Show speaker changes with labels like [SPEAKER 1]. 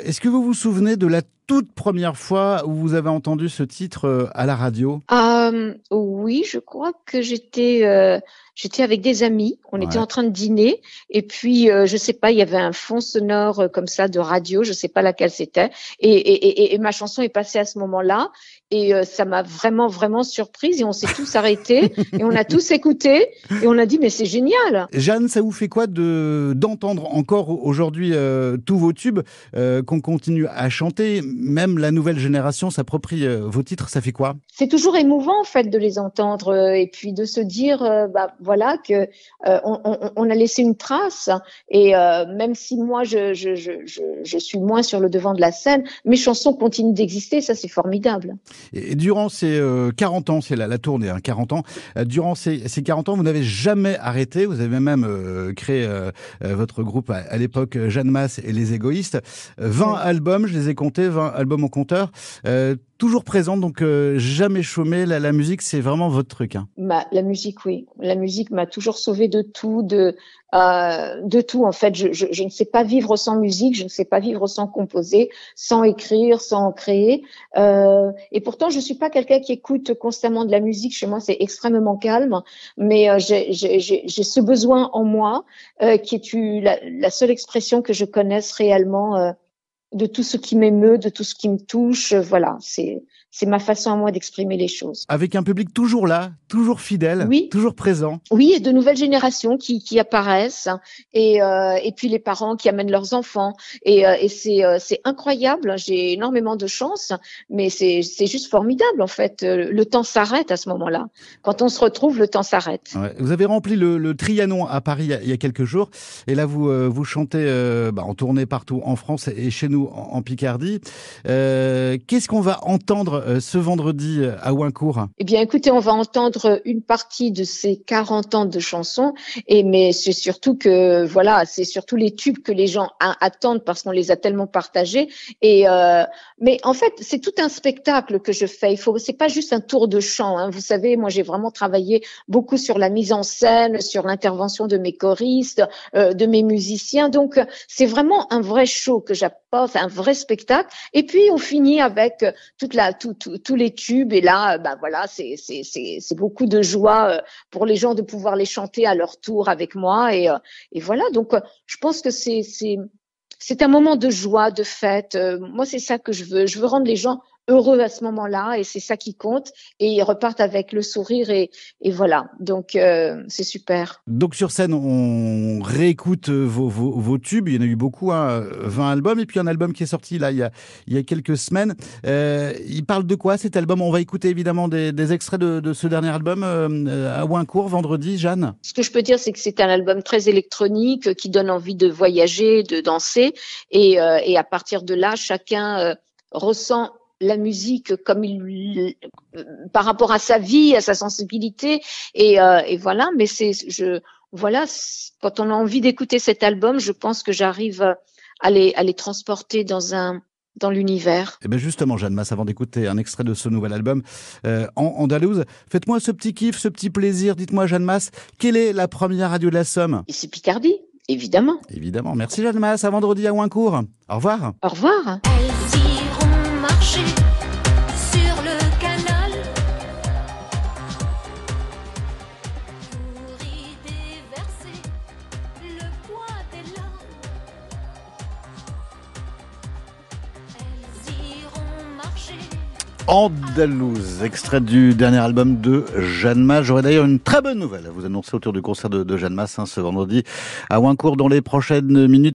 [SPEAKER 1] Est-ce que vous vous souvenez de la toute première fois où vous avez entendu ce titre à la radio?
[SPEAKER 2] Oui, je crois que j'étais avec des amis. On était
[SPEAKER 1] Ouais.
[SPEAKER 2] en train de dîner et puis, je sais pas, il y avait un fond sonore, comme ça de radio, je sais pas laquelle c'était et ma chanson est passée à ce moment-là et ça m'a vraiment, vraiment surprise et on s'est tous arrêtés et on a tous écouté et on a dit: «Mais c'est génial!»
[SPEAKER 1] Jeanne, ça vous fait quoi d'entendre encore aujourd'hui tous vos tubes qu'on continue à chanter? Même la nouvelle génération s'approprie vos titres, ça fait quoi?
[SPEAKER 2] C'est toujours émouvant en fait de les entendre et puis de se dire bah voilà que on a laissé une trace et même si moi je suis moins sur le devant de la scène, mes chansons continuent d'exister, ça c'est formidable.
[SPEAKER 1] Et durant ces 40 ans, c'est la tournée, hein, 40 ans, durant ces 40 ans, vous n'avez jamais arrêté, vous avez même créé votre groupe à l'époque, Jeanne Masse et les Égoïstes. 20
[SPEAKER 2] Oui.
[SPEAKER 1] albums, je les ai comptés, 20 albums au compteur. Toujours présente, donc jamais chômé. La musique, c'est vraiment votre truc, hein.
[SPEAKER 2] La musique, oui. La musique m'a toujours sauvée de tout en fait. Je ne sais pas vivre sans musique, je ne sais pas vivre sans composer, sans écrire, sans créer. Et pourtant, je suis pas quelqu'un qui écoute constamment de la musique. Chez moi, c'est extrêmement calme, mais j'ai ce besoin en moi qui est la seule expression que je connaisse réellement de tout ce qui m'émeut, de tout ce qui me touche. Voilà, c'est ma façon à moi d'exprimer les choses.
[SPEAKER 1] Avec un public toujours là, toujours fidèle,
[SPEAKER 2] Oui.
[SPEAKER 1] toujours présent.
[SPEAKER 2] Oui, et de nouvelles générations qui apparaissent et puis les parents qui amènent leurs enfants et c'est incroyable. J'ai énormément de chance, mais c'est juste formidable en fait. Le temps s'arrête à ce moment-là. Quand on se retrouve, le temps s'arrête.
[SPEAKER 1] Ouais. Vous avez rempli le Trianon à Paris il y a quelques jours, et là vous chantez en tournée partout en France et chez nous en Picardie. Qu'est-ce qu'on va entendre ce vendredi à Ouincourt?
[SPEAKER 2] Eh bien, écoutez, on va entendre une partie de ces 40 ans de chansons, mais c'est surtout que, voilà, c'est surtout les tubes que les gens attendent parce qu'on les a tellement partagés. Mais en fait, c'est tout un spectacle que je fais. C'est pas juste un tour de chant, hein. Vous savez, moi, j'ai vraiment travaillé beaucoup sur la mise en scène, sur l'intervention de mes choristes, de mes musiciens. Donc, c'est vraiment un vrai show que j'apporte, un vrai spectacle. Et puis, on finit avec tous les tubes. Et là, voilà, c'est beaucoup de joie pour les gens de pouvoir les chanter à leur tour avec moi. Et voilà, donc je pense que c'est un moment de joie, de fête. Moi, c'est ça que je veux. Je veux rendre les gens heureux à ce moment-là et c'est ça qui compte. Et ils repartent avec le sourire et voilà. Donc, c'est super.
[SPEAKER 1] Donc sur scène, on réécoute vos tubes. Il y en a eu beaucoup, hein, 20 albums. Et puis un album qui est sorti là il y a quelques semaines. Il parle de quoi cet album? On va écouter évidemment des extraits de ce dernier album à Ouincourt vendredi, Jeanne.
[SPEAKER 2] Ce que je peux dire, c'est que c'est un album très électronique qui donne envie de voyager, de danser. Et à partir de là, chacun ressent la musique comme par rapport à sa vie, à sa sensibilité. Et voilà, mais voilà, quand on a envie d'écouter cet album, je pense que j'arrive à les transporter dans l'univers.
[SPEAKER 1] Et bien justement, Jeanne Masse, avant d'écouter un extrait de ce nouvel album en andalouse, faites-moi ce petit kiff, ce petit plaisir. Dites-moi, Jeanne Masse, quelle est la première radio de la Somme?
[SPEAKER 2] Ici Picardie, évidemment.
[SPEAKER 1] Évidemment. Merci Jeanne Masse, à vendredi à Ouincourt. Au revoir.
[SPEAKER 2] Au revoir.
[SPEAKER 3] Elles iront marcher sur le canal pour y déverser le poids des larmes. Elles iront marcher.
[SPEAKER 1] Andalouse, extrait du dernier album de Jeanne Masse. J'aurais d'ailleurs une très bonne nouvelle à vous annoncer autour du concert de Jeanne Masse ce vendredi à Ouincourt dans les prochaines minutes.